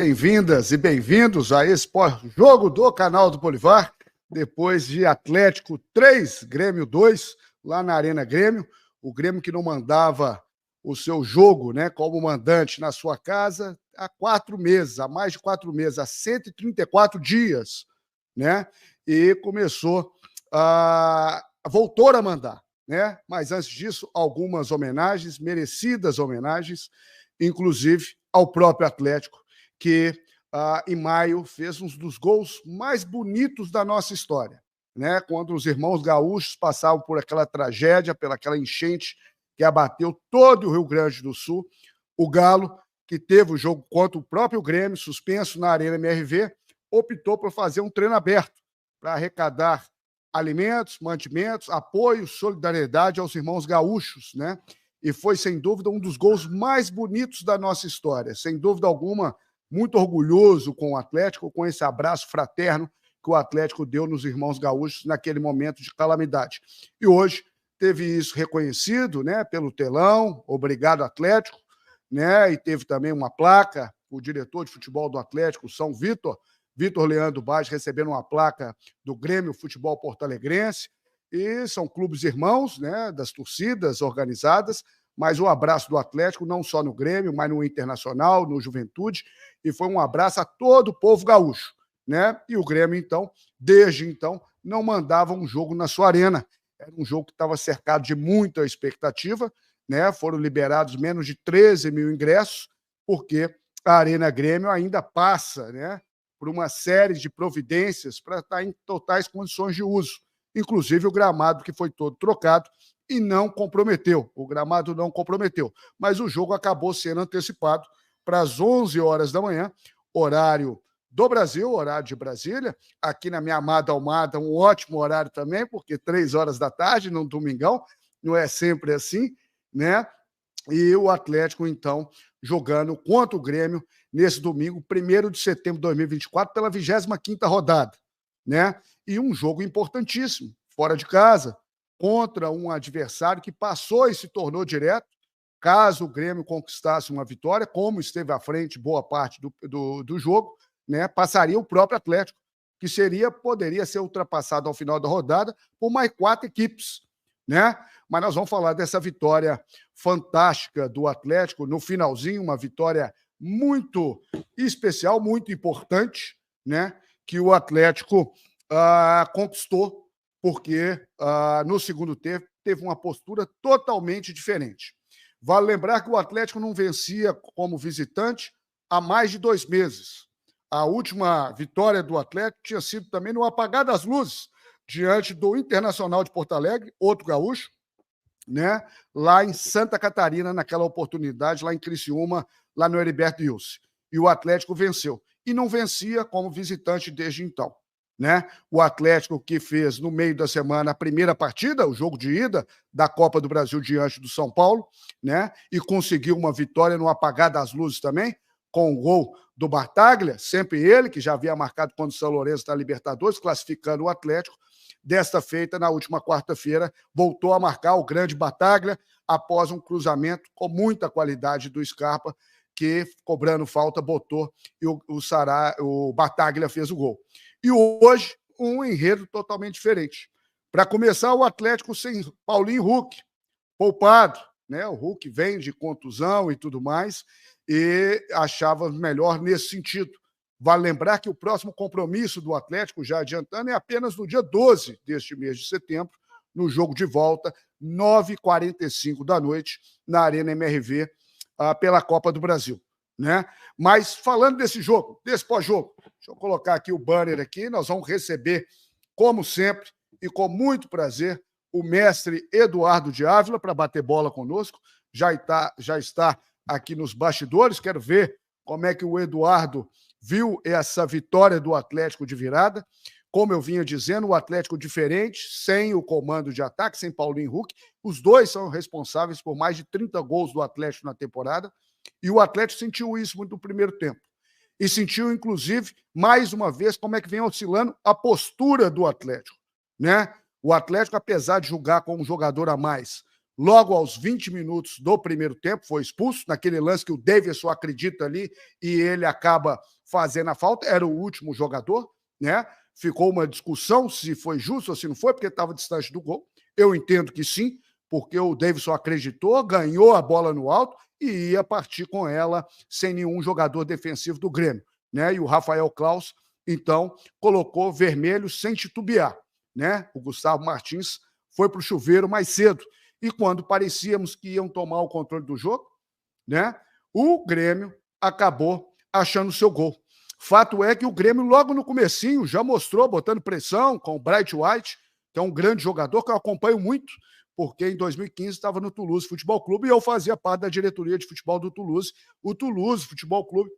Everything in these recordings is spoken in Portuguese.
Bem-vindas e bem-vindos a esse jogo do canal do Bolivar, depois de Atlético 3, Grêmio 2, lá na Arena Grêmio. O Grêmio que não mandava o seu jogo, né, como mandante na sua casa há 4 meses, há mais de 4 meses, há 134 dias, né? E voltou a mandar, né? Mas antes disso, algumas homenagens, merecidas homenagens, inclusive ao próprio Atlético, que em maio fez um dos gols mais bonitos da nossa história, né? Quando os irmãos gaúchos passavam por aquela tragédia, pelaquela enchente que abateu todo o Rio Grande do Sul, o Galo, que teve o jogo contra o próprio Grêmio, suspenso na Arena MRV, optou por fazer um treino aberto para arrecadar alimentos, mantimentos, apoio, solidariedade aos irmãos gaúchos, né? E foi, sem dúvida, um dos gols mais bonitos da nossa história. Sem dúvida alguma, muito orgulhoso com o Atlético, com esse abraço fraterno que o Atlético deu nos irmãos gaúchos naquele momento de calamidade. E hoje teve isso reconhecido, né, pelo telão, obrigado Atlético, né, e teve também uma placa, o diretor de futebol do Atlético, São Vitor Leandro Baz, recebendo uma placa do Grêmio Futebol Porto-Alegrense, e são clubes irmãos, né, das torcidas organizadas, mas o abraço do Atlético, não só no Grêmio, mas no Internacional, no Juventude, e foi um abraço a todo o povo gaúcho, né? E o Grêmio, então, desde então, não mandava um jogo na sua arena. Era um jogo que estava cercado de muita expectativa, né? Foram liberados menos de 13 mil ingressos, porque a Arena Grêmio ainda passa, né, por uma série de providências para estar em totais condições de uso. Inclusive o gramado, que foi todo trocado e não comprometeu. O gramado não comprometeu. Mas o jogo acabou sendo antecipado para as 11 horas da manhã, horário do Brasil, horário de Brasília. Aqui na minha amada Almada, um ótimo horário também, porque 3 horas da tarde, num domingão, não é sempre assim, né? E o Atlético, então, jogando contra o Grêmio nesse domingo, 1º de setembro de 2024, pela 25ª rodada, né? E um jogo importantíssimo, fora de casa, contra um adversário que passou e se tornou direto. Caso o Grêmio conquistasse uma vitória, como esteve à frente boa parte do jogo, né, passaria o próprio Atlético, que poderia ser ultrapassado ao final da rodada por mais 4 equipes, né? Mas nós vamos falar dessa vitória fantástica do Atlético no finalzinho, uma vitória muito especial, muito importante, né, que o Atlético conquistou, porque no segundo tempo teve uma postura totalmente diferente. Vale lembrar que o Atlético não vencia como visitante há mais de 2 meses. A última vitória do Atlético tinha sido também no apagar das luzes, diante do Internacional de Porto Alegre, outro gaúcho, né? Lá em Santa Catarina, naquela oportunidade, lá em Criciúma, lá no Heriberto Ilse. E o Atlético venceu. E não vencia como visitante desde então, né? O Atlético que fez no meio da semana a primeira partida, o jogo de ida da Copa do Brasil diante do São Paulo, né? E conseguiu uma vitória no apagar das luzes também, com o gol do Bataglia, sempre ele, que já havia marcado contra o São Lourenço da Libertadores, classificando o Atlético. Desta feita, na última quarta-feira, voltou a marcar o grande Bataglia após um cruzamento com muita qualidade do Scarpa, que, cobrando falta, botou e o Bataglia fez o gol. E hoje, um enredo totalmente diferente. Para começar, o Atlético sem Paulinho Huck, poupado, né? O Huck vem de contusão e tudo mais, e achava melhor nesse sentido. Vale lembrar que o próximo compromisso do Atlético, já adiantando, é apenas no dia 12 deste mês de setembro, no jogo de volta, 9h45 da noite, na Arena MRV, pela Copa do Brasil, né? Mas falando desse jogo, desse pós-jogo, deixa eu colocar aqui o banner aqui, nós vamos receber, como sempre, e com muito prazer, o mestre Eduardo de Ávila para bater bola conosco. Já está aqui nos bastidores, quero ver como é que o Eduardo viu essa vitória do Atlético de virada. Como eu vinha dizendo, o Atlético diferente, sem o comando de ataque, sem Paulinho Huck. Os dois são responsáveis por mais de 30 gols do Atlético na temporada, e o Atlético sentiu isso muito no primeiro tempo. E sentiu, inclusive, mais uma vez, como é que vem oscilando a postura do Atlético, né? O Atlético, apesar de jogar com um jogador a mais, logo aos 20 minutos do primeiro tempo, foi expulso, naquele lance que o Davidson acredita ali e ele acaba fazendo a falta, era o último jogador, né? Ficou uma discussão se foi justo ou se não foi, porque estava distante do gol. Eu entendo que sim, porque o Davidson acreditou, ganhou a bola no alto e ia partir com ela sem nenhum jogador defensivo do Grêmio, né? E o Rafael Claus, então, colocou vermelho sem titubear, né? O Gustavo Martins foi para o chuveiro mais cedo. E quando parecíamos que iam tomar o controle do jogo, né? O Grêmio acabou achando o seu gol. Fato é que o Grêmio, logo no comecinho, já mostrou, botando pressão com o Bright White, que é um grande jogador que eu acompanho muito, porque em 2015 estava no Toulouse Futebol Clube e eu fazia parte da diretoria de futebol do Toulouse, o Toulouse Futebol Clube,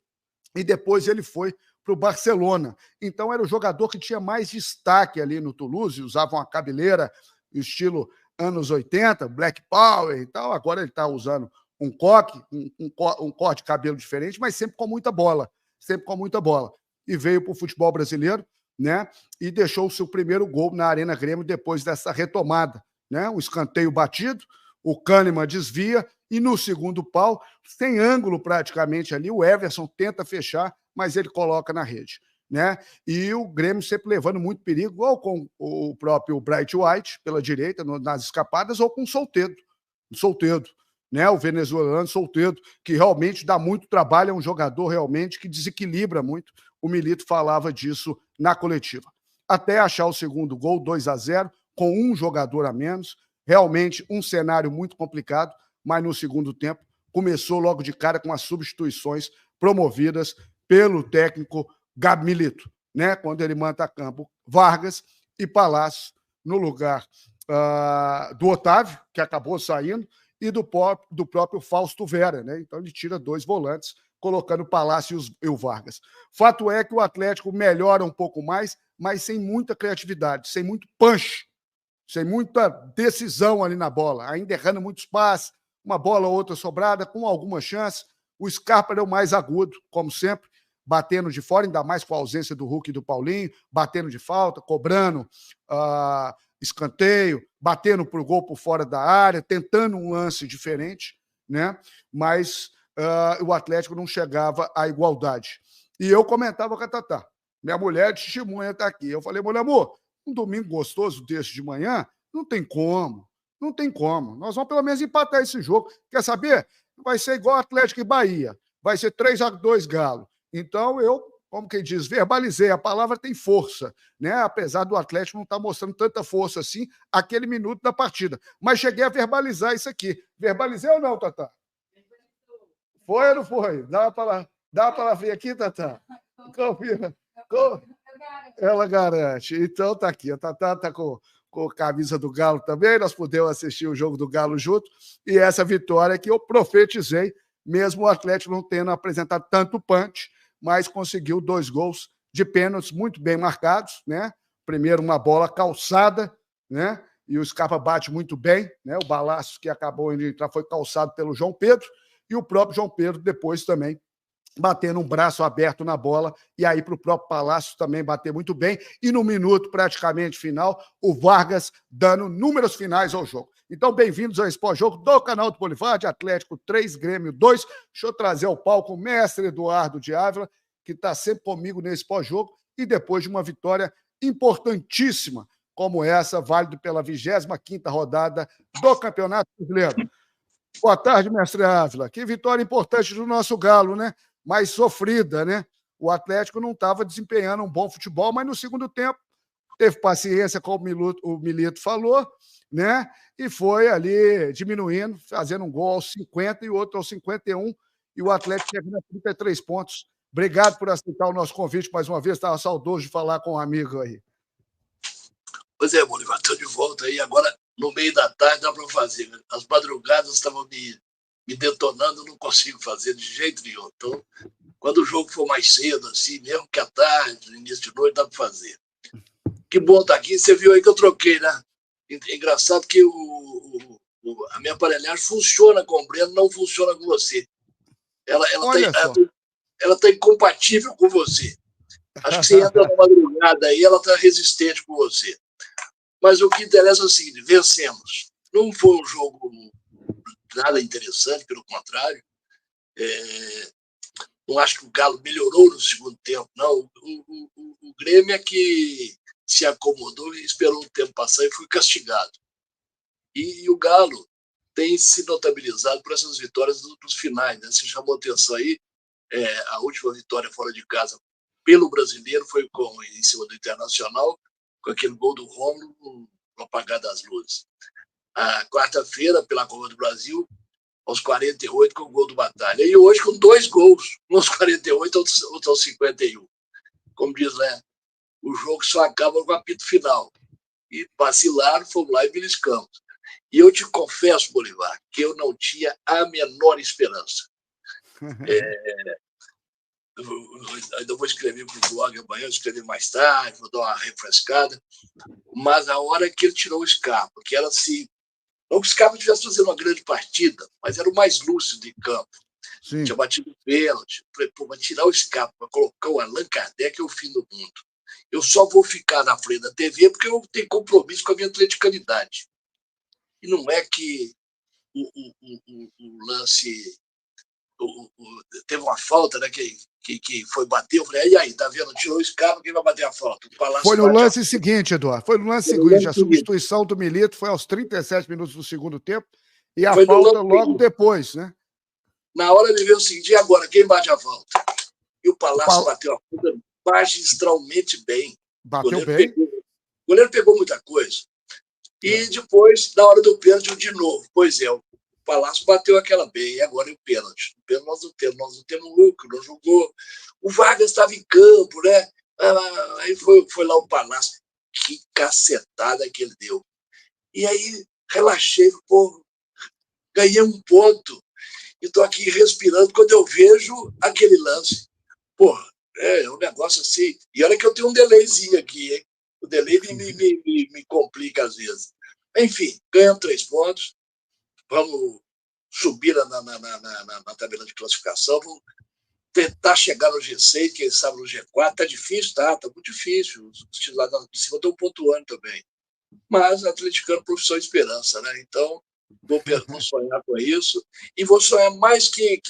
e depois ele foi para o Barcelona. Então era o jogador que tinha mais destaque ali no Toulouse, usava uma cabeleira estilo anos 80, Black Power e tal, agora ele está usando um coque, um corte de cabelo diferente, mas sempre com muita bola, sempre com muita bola. E veio para o futebol brasileiro, né? E deixou o seu primeiro gol na Arena Grêmio depois dessa retomada, né? Um escanteio batido, o Kahneman desvia e no segundo pau, sem ângulo praticamente ali, o Everson tenta fechar, mas ele coloca na rede, né? E o Grêmio sempre levando muito perigo, ou com o próprio Bright White pela direita, nas escapadas, ou com o Soteldo, né? O venezuelano Soteldo, que realmente dá muito trabalho, é um jogador realmente que desequilibra muito. O Milito falava disso na coletiva. Até achar o segundo gol, 2-0, com um jogador a menos, realmente um cenário muito complicado, mas no segundo tempo começou logo de cara com as substituições promovidas pelo técnico Gabi Milito, né? Quando ele manda a campo Vargas e Palácio no lugar do Otávio, que acabou saindo, e do próprio Fausto Vera, né? Então ele tira 2 volantes, colocando o Palácio e o Vargas. Fato é que o Atlético melhora um pouco mais, mas sem muita criatividade, sem muito punch, sem muita decisão ali na bola, ainda errando muitos passes, uma bola ou outra sobrada, com alguma chance. O Scarpa era o mais agudo, como sempre, batendo de fora, ainda mais com a ausência do Hulk e do Paulinho, batendo de falta, cobrando escanteio, batendo para o gol por fora da área, tentando um lance diferente, né? Mas o Atlético não chegava à igualdade. E eu comentava com a Tatá, minha mulher de testemunha está aqui. Eu falei, mulher, amor, um domingo gostoso desse de manhã, não tem como. Não tem como. Nós vamos pelo menos empatar esse jogo. Quer saber? Vai ser igual Atlético e Bahia. Vai ser 3-2 Galo. Então, eu, como quem diz, verbalizei. A palavra tem força, né? Apesar do Atlético não estar mostrando tanta força assim, aquele minuto da partida. Mas cheguei a verbalizar isso aqui. Verbalizei ou não, Tatá? Foi ou não foi? Dá para ver aqui, Tatá? Confira. Ela garante. Então, tá aqui. A Tatá está com a camisa do Galo também. Nós pudemos assistir o jogo do Galo junto. E essa vitória que eu profetizei, mesmo o Atlético não tendo apresentado tanto punch, mas conseguiu 2 gols de pênaltis muito bem marcados, né? Primeiro, uma bola calçada, né? E o Scarpa bate muito bem, né? O balaço que acabou de entrar foi calçado pelo João Pedro, e o próprio João Pedro depois também batendo um braço aberto na bola, e aí para o próprio Palácio também bater muito bem, e no minuto praticamente final, o Vargas dando números finais ao jogo. Então, bem-vindos ao Sport Jogo do canal do Polifard, Atlético 3, Grêmio 2. Deixa eu trazer ao palco o mestre Eduardo de Ávila, que está sempre comigo nesse pós-jogo, e depois de uma vitória importantíssima como essa, válido pela 25ª rodada do Campeonato Brasileiro. Boa tarde, mestre Ávila. Que vitória importante do nosso Galo, né? Mais sofrida, né? O Atlético não estava desempenhando um bom futebol, mas no segundo tempo teve paciência, como o Milito falou, né? E foi ali diminuindo, fazendo um gol aos 50 e outro aos 51, e o Atlético chegando a 33 pontos. Obrigado por aceitar o nosso convite mais uma vez. Estava saudoso de falar com um amigo aí. Pois é, Bolívar, estou de volta aí. Agora, no meio da tarde, dá para fazer. As madrugadas estavam me detonando, não consigo fazer de jeito nenhum. Então, quando o jogo for mais cedo, assim, mesmo que à tarde, no início de noite, dá para fazer. Que bom estar aqui. Você viu aí que eu troquei, né? Engraçado que a minha aparelhagem funciona com o Breno, não funciona com você. Ela está incompatível com você. Acho que você entra na madrugada aí, ela está resistente com você. Mas o que interessa é o seguinte, vencemos. não foi um jogo nada interessante, pelo contrário. Não acho que o Galo melhorou no segundo tempo, não. O Grêmio é que se acomodou e esperou o tempo passar e foi castigado. E o Galo tem se notabilizado por essas vitórias dos finais, né? Você chamou atenção aí, a última vitória fora de casa pelo Brasileiro foi em cima do Internacional, com aquele gol do Rômulo no apagar das luzes. A quarta-feira, pela Copa do Brasil, aos 48, com o gol do Batalha. E hoje com 2 gols, um aos 48, outro aos 51. Como diz, né? O jogo só acaba com o apito final. E vacilaram, fomos lá e beliscamos. E eu te confesso, Bolivar, que eu não tinha a menor esperança. Ainda vou escrever para o blog amanhã, escrever mais tarde, vou dar uma refrescada. Mas a hora que ele tirou o Scarpa, que era assim, não que o Scarpa estivesse fazendo uma grande partida, mas era o mais lúcido em campo. Sim. Tinha batido pênalti. Falei, pô, mas tirar o Scarpa para colocar o Allan Kardec é o fim do mundo. Eu só vou ficar na frente da TV porque eu tenho compromisso com a minha atleticanidade. E não é que o lance... teve uma falta, né, que foi bater. Eu falei, e aí, tá vendo? Tirou o Scarpa, quem vai bater a falta? Foi no lance seguinte, Eduardo. Foi no lance seguinte. A substituição do Milito foi aos 37 minutos do segundo tempo e a falta logo depois, né? Na hora ele veio o seguinte, e agora, quem bate a falta? E o Palácio bateu a falta magistralmente bem. Bateu bem. O goleiro pegou muita coisa. E depois, na hora do pênalti, de novo. Pois é, o Palácio bateu aquela bem, e agora é o pênalti. O pênalti nós não temos lucro, não jogou. O Vargas estava em campo, né? Aí foi lá o Palácio. Que cacetada que ele deu. E aí, relaxei, pô, ganhei um ponto. E estou aqui respirando quando eu vejo aquele lance. Pô, é um negócio assim. E olha que eu tenho um delayzinho aqui, hein? O delay me complica às vezes. Enfim, ganhamos 3 pontos. Vamos subir na tabela de classificação. Vamos tentar chegar no G6, quem sabe no G4. Está difícil, tá muito difícil. Os times lá de cima estão pontuando também. Mas atleticano, profissão e esperança, né? Então, vou sonhar com isso. E vou sonhar mais que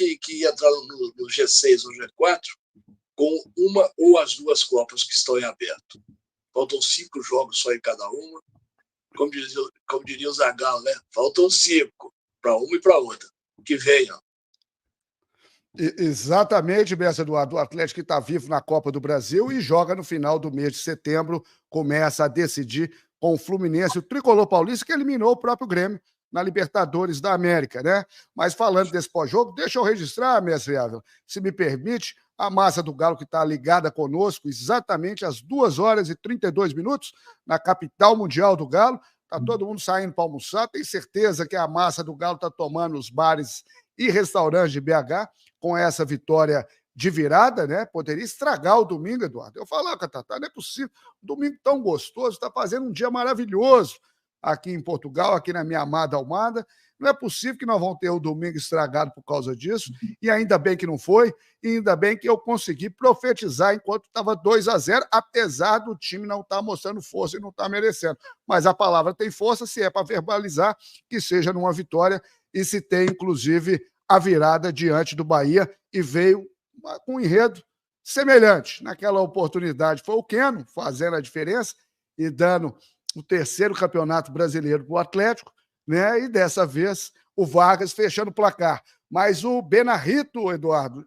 entrar no G6 ou G4 com uma ou as 2 Copas que estão em aberto. Faltam 5 jogos só em cada uma. Como diria o Zagallo, né? Faltam 5 para uma e para outra. Que venham. Exatamente, mestre Eduardo. O Atlético está vivo na Copa do Brasil e joga no final do mês de setembro. Começa a decidir com o Fluminense, o tricolor paulista, que eliminou o próprio Grêmio na Libertadores da América, né? Mas falando desse pós-jogo, deixa eu registrar, mestre Ávila, se me permite, a massa do Galo que está ligada conosco exatamente às 2h32 na capital mundial do Galo. Está todo mundo saindo para almoçar. Tem certeza que a massa do Galo está tomando os bares e restaurantes de BH com essa vitória de virada, né? Poderia estragar o domingo, Eduardo. Eu falava com a Tatá, não é possível. Domingo tão gostoso, está fazendo um dia maravilhoso aqui em Portugal, aqui na minha amada Almada. Não é possível que nós vamos ter o domingo estragado por causa disso, e ainda bem que não foi, e ainda bem que eu consegui profetizar enquanto estava 2-0, apesar do time não estar mostrando força e não estar merecendo. Mas a palavra tem força, se é para verbalizar, que seja numa vitória, e se tem, inclusive, a virada diante do Bahia, e veio com um enredo semelhante. Naquela oportunidade foi o Keno fazendo a diferença e dando o 3º campeonato brasileiro para o Atlético, né? E dessa vez o Vargas fechando o placar. Mas o Benarrito, Eduardo,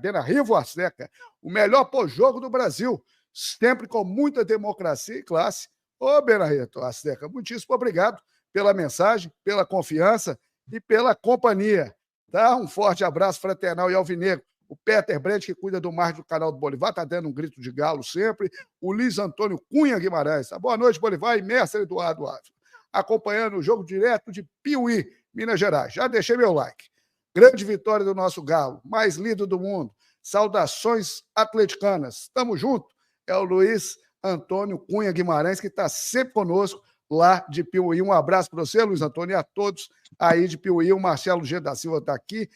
Benarrivo Azteca, o melhor pós-jogo do Brasil, sempre com muita democracia e classe. Ô, Benarrito Azteca, muitíssimo obrigado pela mensagem, pela confiança e pela companhia. Tá? Um forte abraço fraternal e alvinegro. O Peter Brandt, que cuida do marketing do canal do Bolivar, está dando um grito de galo sempre. O Luiz Antônio Cunha Guimarães. Boa noite, Bolivar e mestre Eduardo Ávila. Acompanhando o jogo direto de Piuí, Minas Gerais. Já deixei meu like. Grande vitória do nosso Galo, mais lindo do mundo. Saudações atleticanas. Tamo junto. É o Luiz Antônio Cunha Guimarães, que está sempre conosco lá de Piuí. Um abraço para você, Luiz Antônio, e a todos aí de Piuí. O Marcelo G. da Silva está aqui.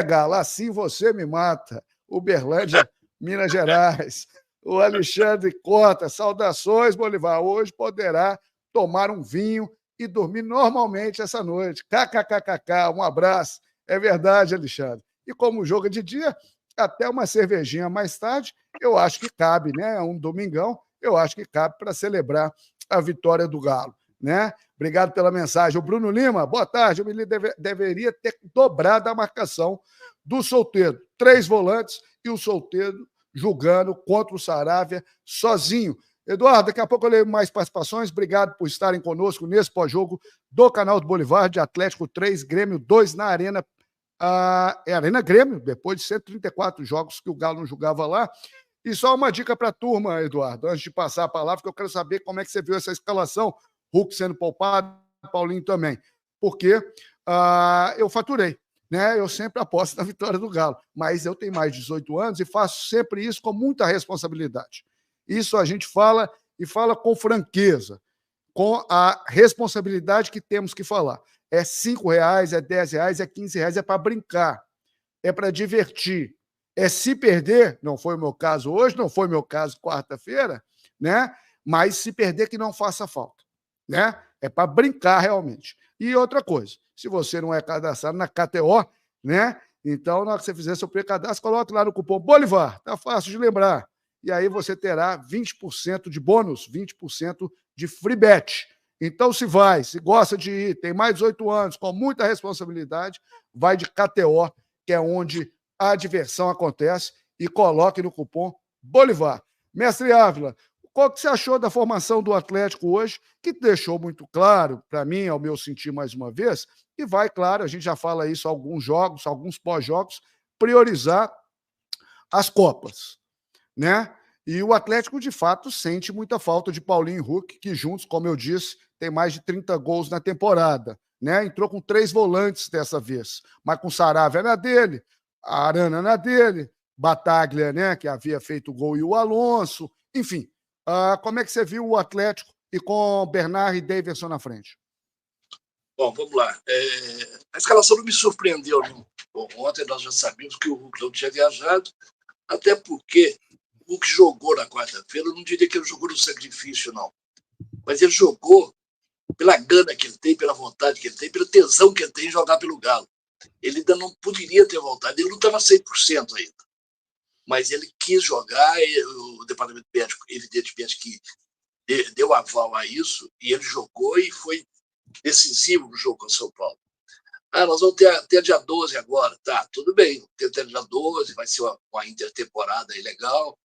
Galo, assim você me mata. Uberlândia, Minas Gerais. O Alexandre Cota, saudações, Bolivar. Hoje poderá tomar um vinho e dormir normalmente essa noite. KKKKK, um abraço. É verdade, Alexandre. E como o jogo é de dia, até uma cervejinha mais tarde, eu acho que cabe, né? Um domingão, eu acho que cabe para celebrar a vitória do Galo, né? Obrigado pela mensagem. O Bruno Lima, boa tarde. O Menino deveria ter dobrado a marcação do Soteldo. 3 volantes e o Soteldo jogando contra o Saravia sozinho. Eduardo, daqui a pouco eu leio mais participações. Obrigado por estarem conosco nesse pós-jogo do canal do Bolivar, de Atlético 3, Grêmio 2 na Arena. Arena Grêmio, depois de 134 jogos que o Galo não jogava lá. E só uma dica para a turma, Eduardo, antes de passar a palavra, que eu quero saber como é que você viu essa escalação. Hulk sendo poupado, Paulinho também. Porque eu faturei, né? Eu sempre aposto na vitória do Galo, mas eu tenho mais de 18 anos e faço sempre isso com muita responsabilidade. Isso a gente fala e fala com franqueza, com a responsabilidade que temos que falar. É R$5, é R$10, é R$15, é para brincar, é para divertir. É se perder, não foi o meu caso hoje, não foi o meu caso quarta-feira, né? Mas se perder que não faça falta, né? É para brincar realmente. E outra coisa, se você não é cadastrado na KTO, né? Então, na hora que você fizer seu pré-cadastro, coloque lá no cupom Bolivar, tá fácil de lembrar. E aí você terá 20% de bônus, 20% de free bet. Então, se gosta de ir, tem mais de 18 anos, com muita responsabilidade, vai de KTO, que é onde a diversão acontece, e coloque no cupom Bolivar. Mestre Ávila, qual que você achou da formação do Atlético hoje, que deixou muito claro, para mim, ao meu sentir mais uma vez, e vai, claro, a gente já fala isso alguns jogos, alguns pós-jogos, priorizar as Copas, né? E o Atlético, de fato, sente muita falta de Paulinho e Hulk, que juntos, como eu disse, tem mais de 30 gols na temporada, né? Entrou com 3 volantes dessa vez, mas com Saravia na dele, a Arana na dele, Bataglia, né, que havia feito o gol, e o Alonso, enfim. Como é que você viu o Atlético e com Bernard e Davidson na frente? Bom, vamos lá. A escalação não me surpreendeu, não. Bom, ontem nós já sabíamos que o Hulk não tinha viajado, até porque o Hulk jogou na quarta-feira. Eu não diria que ele jogou no sacrifício, não. Mas ele jogou pela gana que ele tem, pela vontade que ele tem, pelo tesão que ele tem em jogar pelo Galo. Ele ainda não poderia ter voltado, ele não estava 100% ainda. Mas ele quis jogar, e o departamento médico, evidentemente, que deu aval a isso, e ele jogou e foi decisivo no jogo com o São Paulo. Nós vamos ter até dia 12 agora. Tá, tudo bem, ter até dia 12, vai ser uma intertemporada aí legal.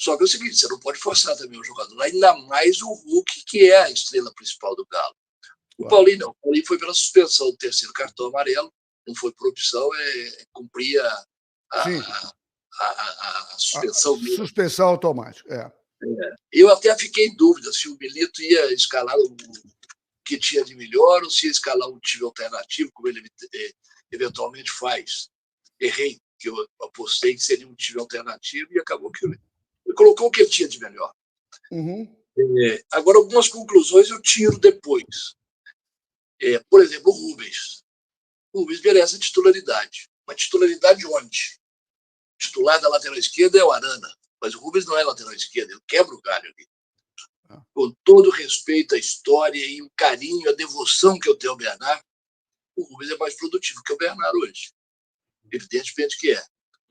Só que é o seguinte, você não pode forçar também o jogador, ainda mais o Hulk, que é a estrela principal do Galo. O Paulinho não, o Paulinho foi pela suspensão do terceiro cartão amarelo, não foi por opção, cumprir a suspensão mesmo. Suspensão automática, Eu até fiquei em dúvida se o Milito ia escalar o que tinha de melhor ou se ia escalar um time alternativo, como ele eventualmente faz. Errei, que eu apostei que seria um time alternativo e acabou que ele colocou o que ele tinha de melhor. Uhum. Agora, algumas conclusões eu tiro depois. Por exemplo, o Rubens. O Rubens merece a titularidade. Mas titularidade onde? O titular da lateral esquerda é o Arana, mas o Rubens não é lateral esquerda, ele quebra o galho ali. Com todo o respeito à história e o carinho, a devoção que eu tenho ao Bernard, o Rubens é mais produtivo que o Bernard hoje. Evidentemente que é.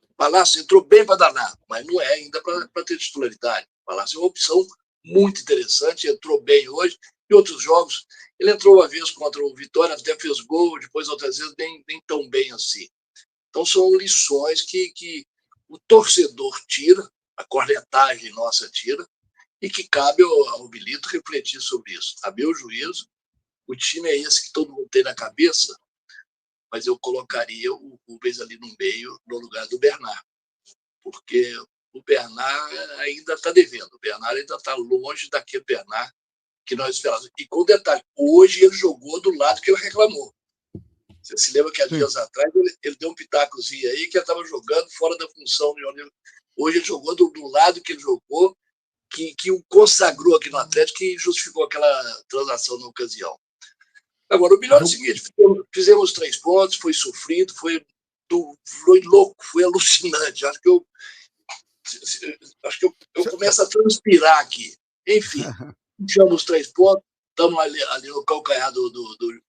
O Palácio entrou bem para danar, mas não é ainda para ter titularidade. O Palácio é uma opção muito interessante, entrou bem hoje. Em outros jogos, ele entrou uma vez contra o Vitória, até fez gol, depois outras vezes nem tão bem assim. Então são lições que o torcedor tira, a cornetagem nossa tira, e que cabe ao Milito refletir sobre isso. A meu juízo, o time é esse que todo mundo tem na cabeça, mas eu colocaria o Rubens ali no meio, no lugar do Bernard, porque o Bernard ainda está devendo, o Bernard ainda está longe daquele Bernard que nós esperávamos. E com detalhe, hoje ele jogou do lado que ele reclamou. Você se lembra que há dias atrás ele deu um pitacozinho aí que ele estava jogando fora da função. Hoje ele jogou do lado que ele jogou, que o consagrou aqui no Atlético, que justificou aquela transação na ocasião. Agora, o melhor é o seguinte, fizemos 3 pontos, foi sofrido, foi louco, foi alucinante. Acho que eu começo a transpirar aqui. Enfim, puxamos 3 pontos, estamos ali no calcanhar do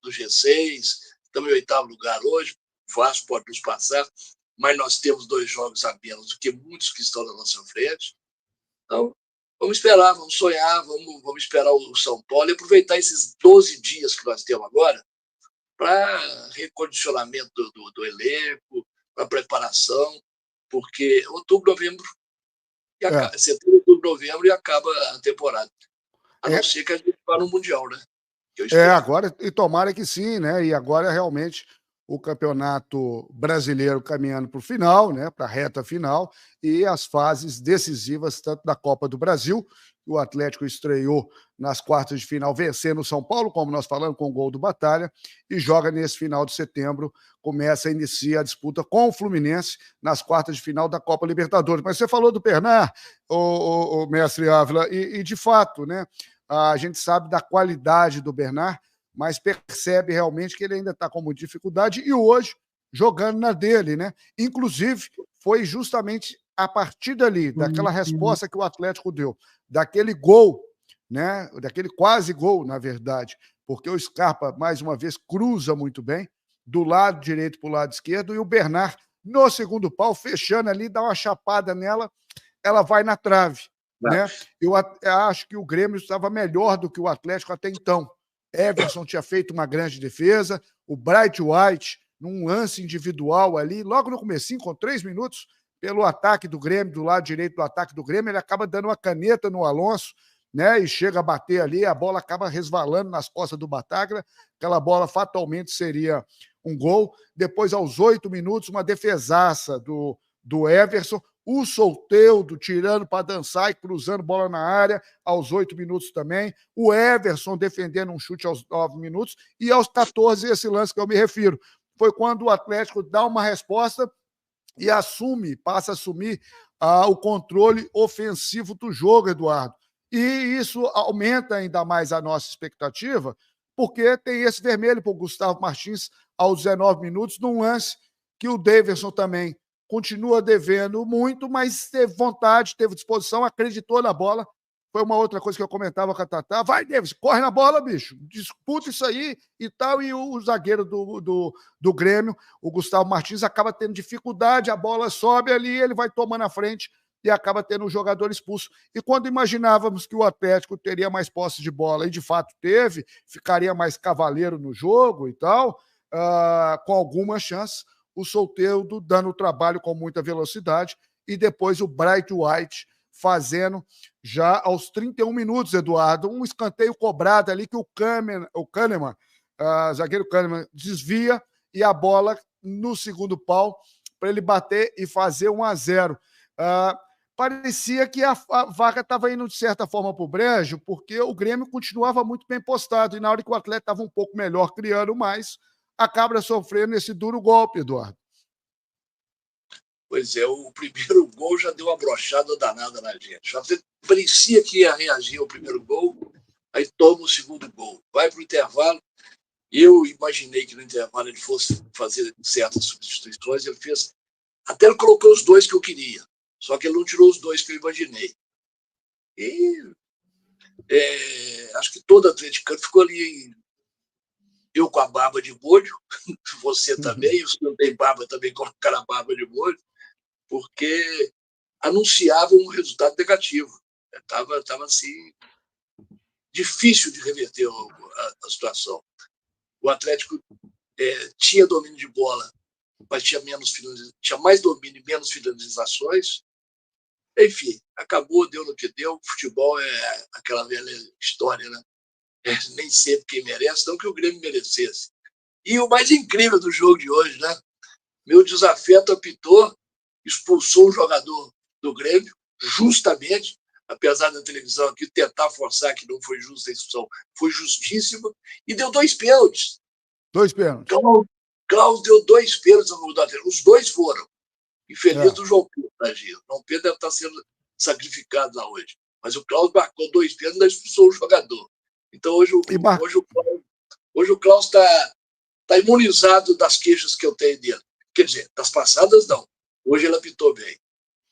G6, estamos em 8º lugar hoje, o Vasco pode nos passar, mas nós temos 2 jogos a menos do que muitos que estão na nossa frente. Então, vamos esperar, vamos sonhar, vamos esperar o São Paulo e aproveitar esses 12 dias que nós temos agora para recondicionamento do elenco, para preparação, porque outubro, novembro, setembro, outubro, novembro e acaba a temporada. A não ser que a gente vá no Mundial, né? Agora, e tomara que sim, né? E agora realmente o Campeonato Brasileiro caminhando para o final, né? Para a reta final, e as fases decisivas, tanto da Copa do Brasil, o Atlético estreou nas quartas de final vencendo o São Paulo, como nós falamos, com o gol do Batalha, e joga nesse final de setembro, inicia a disputa com o Fluminense nas quartas de final da Copa Libertadores. Mas você falou do Bernard, o mestre Ávila, e de fato, né? A gente sabe da qualidade do Bernard, mas percebe realmente que ele ainda está com muita dificuldade e hoje jogando na dele, né? Inclusive, foi justamente a partir dali, daquela resposta que o Atlético deu, daquele gol, né? Daquele quase gol, na verdade, porque o Scarpa, mais uma vez, cruza muito bem, do lado direito para o lado esquerdo, e o Bernard, no segundo pau, fechando ali, dá uma chapada nela, ela vai na trave. Né? Eu acho que o Grêmio estava melhor do que o Atlético até então. Everson tinha feito uma grande defesa, o Bright White, num lance individual ali, logo no comecinho, com 3 minutos, pelo ataque do Grêmio, do lado direito do ataque do Grêmio, ele acaba dando uma caneta no Alonso, né? E chega a bater ali, a bola acaba resvalando nas costas do Bataglia, aquela bola fatalmente seria um gol. Depois, aos 8 minutos, uma defesaça do Everson, o Soteldo tirando para dançar e cruzando bola na área aos 8 minutos também, o Everson defendendo um chute aos 9 minutos, e aos 14, esse lance que eu me refiro, foi quando o Atlético dá uma resposta e passa a assumir o controle ofensivo do jogo, Eduardo. E isso aumenta ainda mais a nossa expectativa, porque tem esse vermelho para o Gustavo Martins aos 19 minutos, num lance que o Daverson também continua devendo muito, mas teve vontade, teve disposição, acreditou na bola. Foi uma outra coisa que eu comentava com a Tatá. Vai, Davis, corre na bola, bicho. Disputa isso aí e tal. E o zagueiro do Grêmio, o Gustavo Martins, acaba tendo dificuldade, a bola sobe ali, ele vai tomando a frente e acaba tendo um jogador expulso. E quando imaginávamos que o Atlético teria mais posse de bola, e de fato teve, ficaria mais cavaleiro no jogo e tal, com alguma chance, o Soteldo dando o trabalho com muita velocidade, e depois o Bright White fazendo já aos 31 minutos, Eduardo, um escanteio cobrado ali que o Kahneman, zagueiro Kahneman, desvia, e a bola no segundo pau para ele bater e fazer 1-0. Parecia que a vaca estava indo de certa forma para o brejo, porque o Grêmio continuava muito bem postado, e na hora que o Atlético estava um pouco melhor, criando mais, acaba sofrendo esse duro golpe, Eduardo. Pois é, o primeiro gol já deu uma brochada danada na gente. Já parecia que ia reagir ao primeiro gol, aí toma o segundo gol. Vai para o intervalo. Eu imaginei que no intervalo ele fosse fazer certas substituições. Ele fez. Até ele colocou os 2 que eu queria. Só que ele não tirou os 2 que eu imaginei. E acho que todo atleticano ficou ali. Eu com a barba de molho, você também, os que não tem barba também colocaram a barba de molho, porque anunciava um resultado negativo. Estava assim, difícil de reverter a situação. O Atlético tinha domínio de bola, mas tinha mais domínio e menos finalizações. Enfim, acabou, deu no que deu. O futebol é aquela velha história, né? Nem sempre quem merece, não que o Grêmio merecesse. E o mais incrível do jogo de hoje, né? Meu desafeto apitou, expulsou um jogador do Grêmio, justamente, apesar da televisão aqui tentar forçar que não foi justa a expulsão, foi justíssima, e deu 2 pênaltis. 2 pênaltis. Klaus deu 2 pênaltis ao do Atlético. Os 2 foram. Infeliz do João Pedro, imagina. O João Pedro deve estar sendo sacrificado lá hoje. Mas o Klaus marcou 2 pênaltis e ainda expulsou o jogador. Então, hoje o Klaus está imunizado das queixas que eu tenho dele. Quer dizer, das passadas, não. Hoje ele apitou bem.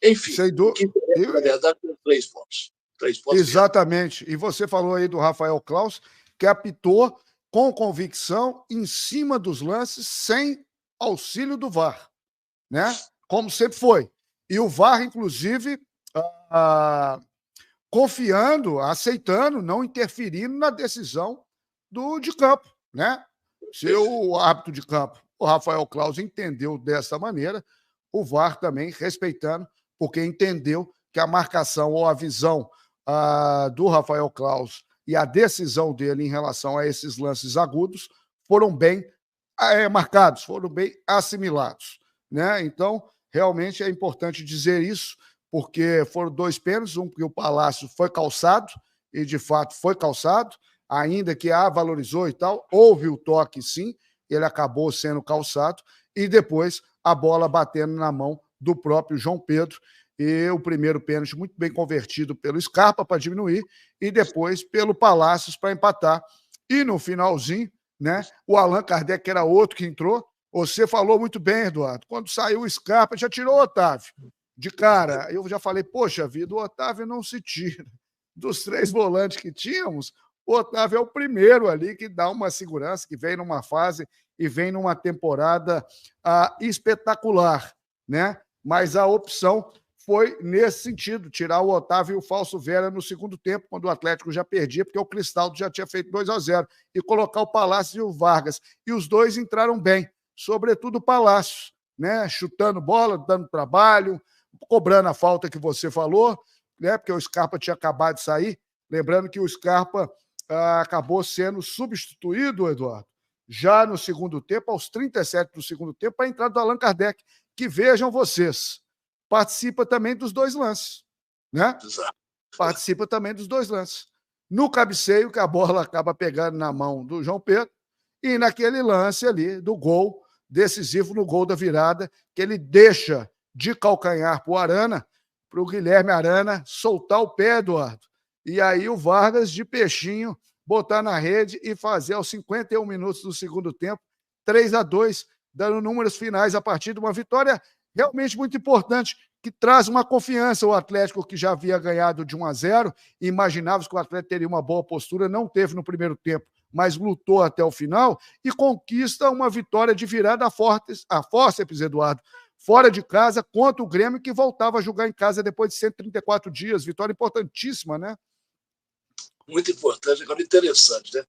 Enfim, na verdade, 3 pontos. 3 pontos. Exatamente. Mesmo. E você falou aí do Rafael Klaus, que apitou com convicção em cima dos lances, sem auxílio do VAR, né? Como sempre foi. E o VAR, inclusive, confiando, aceitando, não interferindo na decisão de campo, né? Se o árbitro de campo, o Rafael Claus, entendeu dessa maneira, o VAR também respeitando, porque entendeu que a marcação ou a visão do Rafael Claus e a decisão dele em relação a esses lances agudos foram bem marcados, foram bem assimilados, né? Então, realmente é importante dizer isso, porque foram 2 pênaltis, um porque o Palácio foi calçado, e de fato foi calçado, ainda que valorizou e tal, houve o toque sim, ele acabou sendo calçado, e depois a bola batendo na mão do próprio João Pedro, e o primeiro pênalti muito bem convertido pelo Scarpa para diminuir, e depois pelo Palácios para empatar. E no finalzinho, né, o Allan Kardec, que era outro que entrou, você falou muito bem, Eduardo, quando saiu o Scarpa, já tirou o Otávio. De cara, eu já falei, poxa vida, o Otávio não se tira. Dos 3 volantes que tínhamos, o Otávio é o primeiro ali que dá uma segurança, que vem numa fase e vem numa temporada espetacular, né? Mas a opção foi nesse sentido, tirar o Otávio e o Falso Vera no segundo tempo, quando o Atlético já perdia, porque o Cristaldo já tinha feito 2-0, e colocar o Palácio e o Vargas. E os dois entraram bem, sobretudo o Palácio, né? Chutando bola, dando trabalho, cobrando a falta que você falou, né? Porque o Scarpa tinha acabado de sair. Lembrando que o Scarpa acabou sendo substituído, Eduardo, já no segundo tempo, aos 37 do segundo tempo, para a entrada do Allan Kardec, que, vejam vocês, participa também dos 2 lances, né? Exato. Participa também dos 2 lances. No cabeceio, que a bola acaba pegando na mão do João Pedro, e naquele lance ali do gol decisivo, no gol da virada, que ele deixa de calcanhar para o Arana, para o Guilherme Arana soltar o pé, Eduardo. E aí o Vargas, de peixinho, botar na rede e fazer aos 51 minutos do segundo tempo, 3-2, dando números finais a partir de uma vitória realmente muito importante, que traz uma confiança. O Atlético, que já havia ganhado de 1-0, imaginava que o Atlético teria uma boa postura, não teve no primeiro tempo, mas lutou até o final e conquista uma vitória de virada a fórceps, Eduardo, fora de casa, contra o Grêmio, que voltava a jogar em casa depois de 134 dias. Vitória importantíssima, né? Muito importante. Agora, interessante, né?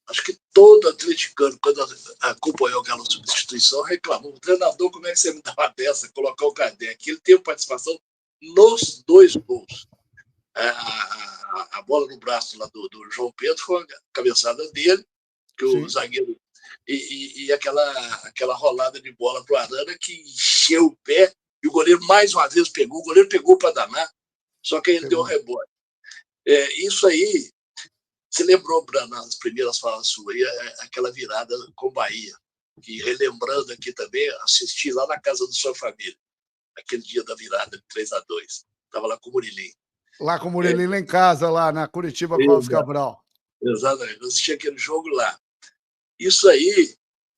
Acho que todo atleticano, quando acompanhou aquela substituição, reclamou. O treinador, como é que você me dá uma dessa, colocar o Kardec? Ele teve participação nos 2 gols. A bola no braço lá do João Pedro foi a cabeçada dele, que o zagueiro... E aquela rolada de bola para o Arana, que encheu o pé, e o goleiro mais uma vez pegou. O goleiro pegou para danar, só que ele deu um rebote. Isso aí... Você lembrou, nas primeiras falas suas, aquela virada com o Bahia, que, relembrando aqui também, assisti lá na casa da sua família, aquele dia da virada de 3-2. Estava lá com o Murilinho. Lá com o Murilinho, lá em casa, lá na Curitiba Clóvis Cabral. Exatamente, eu assisti aquele jogo lá. Isso aí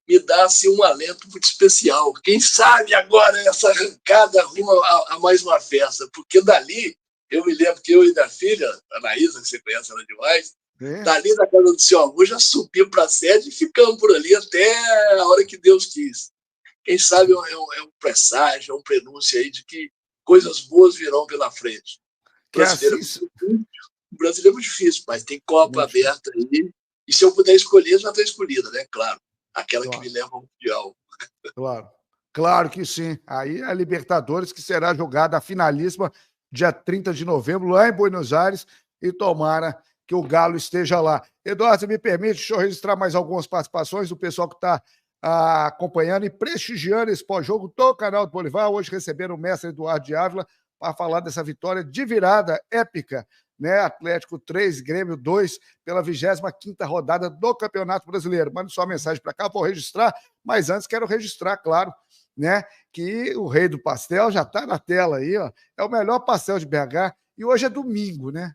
me dá assim, um alento muito especial. Quem sabe agora essa arrancada rumo a mais uma festa, porque dali, eu me lembro que eu e minha filha, a Anaísa, que você conhece ela demais, dali da casa do seu avô, já subimos para a sede e ficamos por ali até a hora que Deus quis. Quem sabe é um presságio, é um prenúncio aí de que coisas boas virão pela frente. O brasileiro é muito difícil, mas tem Copa aberta aí. E se eu puder escolher, já está escolhida, né? Claro. Aquela que me leva ao Mundial. Claro que sim. Aí a Libertadores, que será jogada a finalíssima dia 30 de novembro, lá em Buenos Aires, e tomara que o Galo esteja lá. Eduardo, se me permite, deixa eu registrar mais algumas participações do pessoal que está acompanhando e prestigiando esse pós-jogo do canal do Bolivar. Hoje receberam o mestre Eduardo de Ávila para falar dessa vitória de virada épica, né? Atlético 3, Grêmio 2, pela 25ª rodada do Campeonato Brasileiro. Mande sua mensagem para cá, vou registrar, mas antes quero registrar, claro, né, que o Rei do Pastel já está na tela aí, ó. É o melhor pastel de BH, e hoje é domingo, né?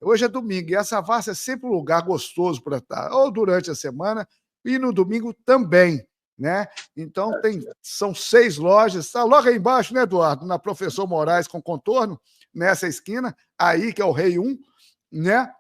Hoje é domingo, e a Savassi é sempre um lugar gostoso para estar, ou durante a semana, e no domingo também, né? Então, são 6 lojas, está logo aí embaixo, né, Eduardo? Na Professor Moraes com contorno, nessa esquina, aí que é o Rei 1, né?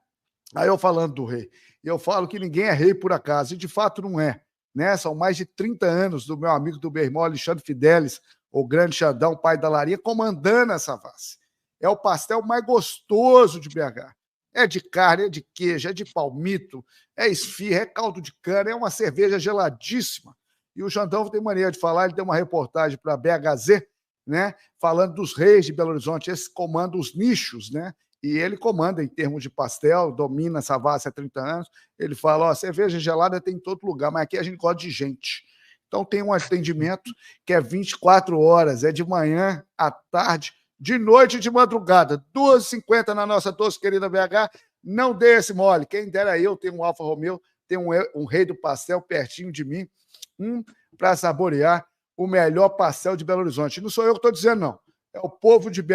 Aí eu falando do rei, eu falo que ninguém é rei por acaso, e de fato não é, né? São mais de 30 anos do meu amigo, do meu irmão Alexandre Fidelis, o grande Xandão, pai da Larinha, comandando essa Savassi. É o pastel mais gostoso de BH. É de carne, é de queijo, é de palmito, é esfirra, é caldo de cana, é uma cerveja geladíssima. E o Xandão tem maneira de falar, ele deu uma reportagem para a BHZ, né, falando dos reis de Belo Horizonte, esse comanda os nichos, né? E ele comanda em termos de pastel, domina essa Savassi há 30 anos. Ele fala, ó, cerveja gelada tem em todo lugar, mas aqui a gente gosta de gente. Então tem um atendimento que é 24 horas, é de manhã à tarde, de noite e de madrugada, 2h50 na nossa doce querida BH. Não dê esse mole. Quem dera eu ter um Alfa Romeo, ter um rei do pastel pertinho de mim, para saborear o melhor pastel de Belo Horizonte. Não sou eu que estou dizendo, não. É o povo de BH